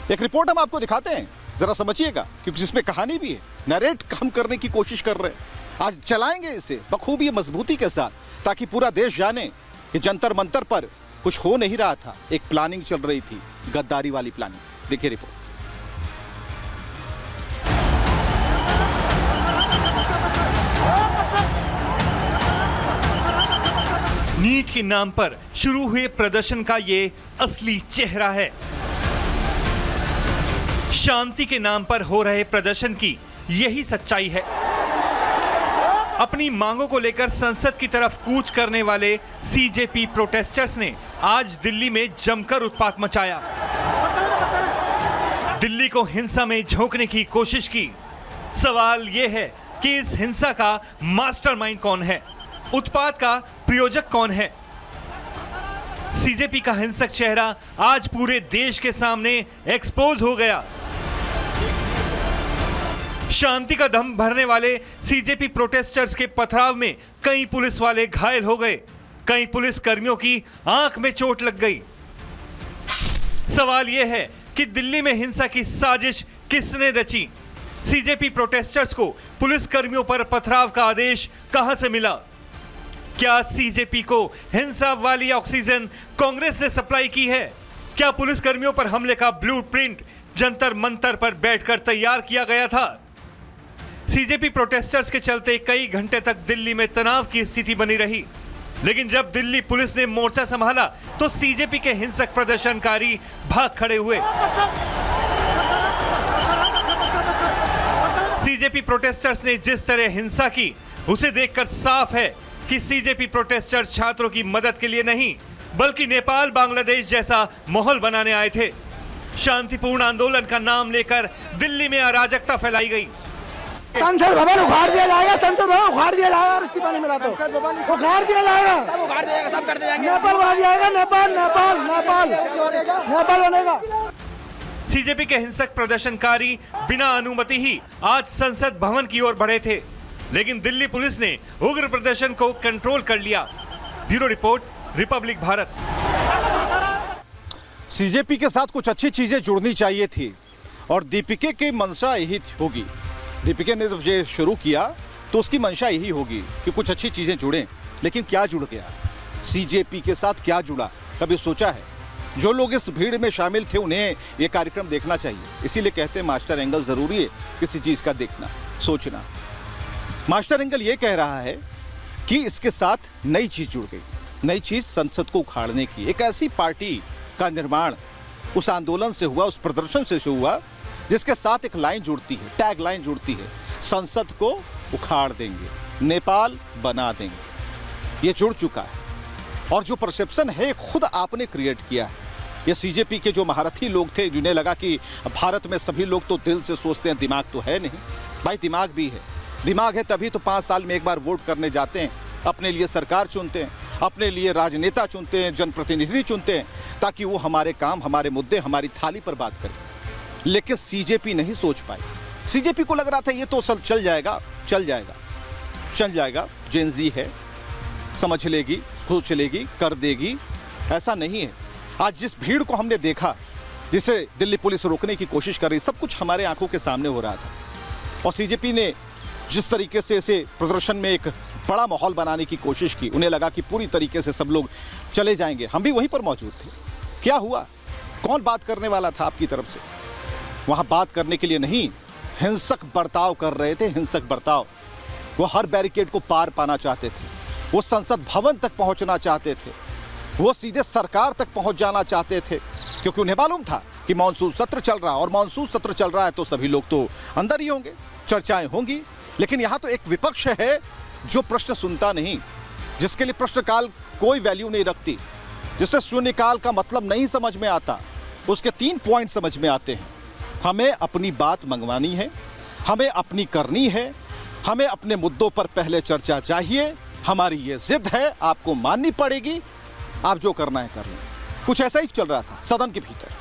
एक रिपोर्ट हम आपको दिखाते हैं, जरा समझिएगा, क्योंकि जिसमें कहानी भी है, नरेट हम करने की कोशिश कर रहे हैं। आज चलाएंगे इसे बखूबी मजबूती के साथ, ताकि पूरा देश जाने कि जंतर मंतर पर कुछ हो नहीं रहा था, एक प्लानिंग चल रही थी, गद्दारी वाली प्लानिंग। देखिए रिपोर्ट। नीट के नाम पर शुरू हुए प्रदर्शन का ये असली चेहरा है। शांति के नाम पर हो रहे प्रदर्शन की यही सच्चाई है। अपनी मांगों को लेकर संसद की तरफ कूच करने वाले सीजेपी प्रोटेस्टर्स ने आज दिल्ली में जमकर उत्पात मचाया। दिल्ली को हिंसा में झोंकने की कोशिश की। सवाल यह है कि इस हिंसा का मास्टरमाइंड कौन है, उत्पात का प्रयोजक कौन है। सीजेपी का हिंसक चेहरा आज पूरे देश के सामने एक्सपोज हो गया। शांति का दम भरने वाले सीजेपी प्रोटेस्टर्स के पथराव में कई पुलिस वाले घायल हो गए, कई पुलिस कर्मियों की आंख में चोट लग गई। सवाल यह है कि दिल्ली में हिंसा की साजिश किसने रची? सीजेपी प्रोटेस्टर्स को पुलिस कर्मियों पर पथराव का आदेश कहां से मिला? क्या सीजेपी को हिंसा वाली ऑक्सीजन कांग्रेस ने सप्लाई की है? क्या पुलिस कर्मियों पर हमले का ब्लूप्रिंट जंतर मंतर पर बैठकर तैयार किया गया था? सीजेपी प्रोटेस्टर्स के चलते कई घंटे तक दिल्ली में तनाव की स्थिति बनी रही, लेकिन जब दिल्ली पुलिस ने मोर्चा संभाला तो सीजेपी के हिंसक प्रदर्शनकारी भाग खड़े हुए। सीजेपी प्रोटेस्टर्स ने जिस तरह हिंसा की, उसे देखकर साफ है कि सीजेपी प्रोटेस्टर्स छात्रों की मदद के लिए नहीं, बल्कि नेपाल बांग्लादेश जैसा माहौल बनाने आए थे। शांतिपूर्ण आंदोलन का नाम लेकर दिल्ली में अराजकता फैलाई गई। संसद भवन उखाड़ दिया जाएगा, संसद भवन उखाड़ दिया जाएगा, और इस्तीफा नहीं मिला तो उखाड़ दिया जाएगा, सब उखाड़ दिया जाएगा, सब कर दिया जाएगा, नेपाल बना दिया जाएगा, नेपाल बनेगा। सीजेपी के हिंसक प्रदर्शनकारी बिना अनुमति ही आज संसद भवन की ओर बढ़े थे, लेकिन दिल्ली पुलिस ने उग्र प्रदर्शन को कंट्रोल कर लिया। Bureau report, Republic Bharat. CJP के साथ कुछ अच्छी चीजें जुड़नी चाहिए थी, और दीपिके की मंशा यही होगी। दीपिका ने जब ये शुरू किया तो उसकी मंशा यही होगी कि कुछ अच्छी चीजें जुड़ें, लेकिन क्या जुड़ गया? सीजेपी के साथ क्या जुड़ा, कभी सोचा है? जो लोग इस भीड़ में शामिल थे उन्हें यह कार्यक्रम देखना चाहिए। इसीलिए कहते हैं मास्टर एंगल जरूरी है किसी चीज का देखना, सोचना। मास्टर एंगल ये कह रहा है कि इसके साथ नई चीज जुड़ गई। नई चीज संसद को उखाड़ने की, एक ऐसी पार्टी का निर्माण उस आंदोलन से हुआ, उस प्रदर्शन से हुआ, जिसके साथ एक लाइन जुड़ती है, टैग लाइन जुड़ती है, संसद को उखाड़ देंगे, नेपाल बना देंगे। ये जुड़ चुका है, और जो परसेप्शन है खुद आपने क्रिएट किया है। ये सीजेपी के जो महारथी लोग थे, जिन्हें लगा कि भारत में सभी लोग तो दिल से सोचते हैं, दिमाग तो है नहीं। भाई दिमाग भी है, दिमाग है तभी तो 5 साल में एक बार वोट करने जाते हैं, अपने लिए सरकार चुनते हैं, अपने लिए राजनेता चुनते हैं, जनप्रतिनिधि चुनते हैं, ताकि वो हमारे काम, हमारे मुद्दे, हमारी थाली पर बात करें। लेकिन सीजेपी नहीं सोच पाई। सीजेपी को लग रहा था ये तो चल जाएगा, जेनजी है, समझ लेगी, सोच लेगी, कर देगी। ऐसा नहीं है। आज जिस भीड़ को हमने देखा, जिसे दिल्ली पुलिस रोकने की कोशिश कर रही, सब कुछ हमारे आंखों के सामने हो रहा था। और सीजेपी ने जिस तरीके से इसे प्रदर्शन में एक बड़ा माहौल बनाने की कोशिश की, उन्हें लगा कि पूरी तरीके से सब लोग चले जाएंगे। हम भी वहीं पर मौजूद थे। क्या हुआ? कौन बात करने वाला था आपकी तरफ से? वहां बात करने के लिए नहीं, हिंसक बर्ताव कर रहे थे, हिंसक बर्ताव। वो हर बैरिकेड को पार पाना चाहते थे, वो संसद भवन तक पहुंचना चाहते थे, वो सीधे सरकार तक पहुंच जाना चाहते थे, क्योंकि उन्हें मालूम था कि मानसून सत्र चल रहा है, और मानसून सत्र चल रहा है तो सभी लोग तो अंदर ही होंगे, चर्चाएं होंगी। लेकिन यहां तो एक विपक्ष है जो प्रश्न सुनता नहीं, जिसके लिए प्रश्नकाल कोई वैल्यू नहीं रखती, जिससे शून्यकाल का मतलब नहीं समझ में आता। उसके 3 पॉइंट समझ में आते हैं। हमें अपनी बात मंगवानी है, हमें अपनी करनी है, हमें अपने मुद्दों पर पहले चर्चा चाहिए, हमारी ये जिद है, आपको माननी पड़ेगी, आप जो करना है कर लें। कुछ ऐसा ही चल रहा था सदन के भीतर।